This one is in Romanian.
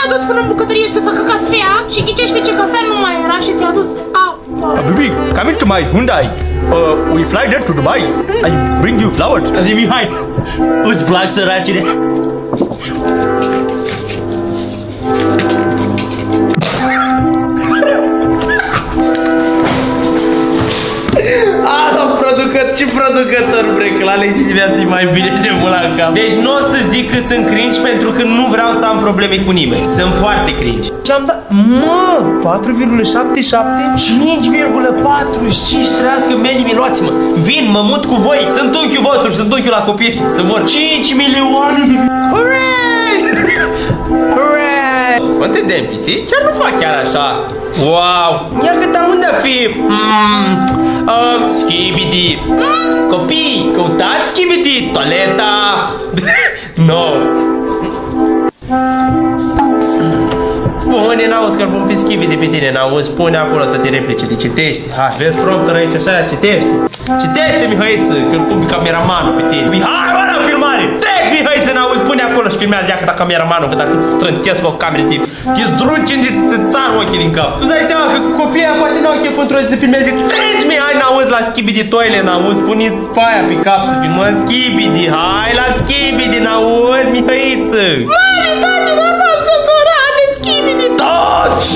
te-a dus până în bucătărie să facă cafea și ghicește ce cafea nu mai era și ți-a dus apa. Baby, come into my Hyundai. We fly there to Dubai. I bring you flowers. Zi, Mihai, îți plac săracile? Ce producător break, la lecții viații mai bine de mult la cap. Deci nu o să zic că sunt cringe pentru că nu vreau să am probleme cu nimeni. Sunt foarte cringe. Și am dat, 4,77 5,45 trească melii, luați-mă. Vin, mă mut cu voi. Sunt unchiul vostru, sunt unchiul la copii ăștia. Să mor 5 milioane. Hooray! Hooray! Unde de NPC? Chiar nu fac chiar așa. Wow! Ia cât am unde fi? Skibidi. Copii, căutați Skibidi. Toaleta. No. Spune, n-auzi că-l pun pe Skibidi pe tine, n-auzi? Spune acolo toate replicile, citește. Hai, vezi prompter aici, așa, citește. Citește, Mihăiță, că-l pun pe cameramanul pe tine. Hai, bă, la filmare! Treci, Mihăiță, n-auzi? Pune acolo și filmează ia câta cameramanul, că dacă îți trântesc cu o cameră, te zdrunci de țar ochii din cap. Tu dai seama că copiii poate n-au chef într-o zi să filmeze. Treci, Mihai, n-auzi? La Skibidi toile, n-auzi? Puneți paia pe cap să filmăm Skibidi. Hai la Skibidi, n-auzi, Mihăiță? Mami, tati, normal să durane Skibidi. Taci!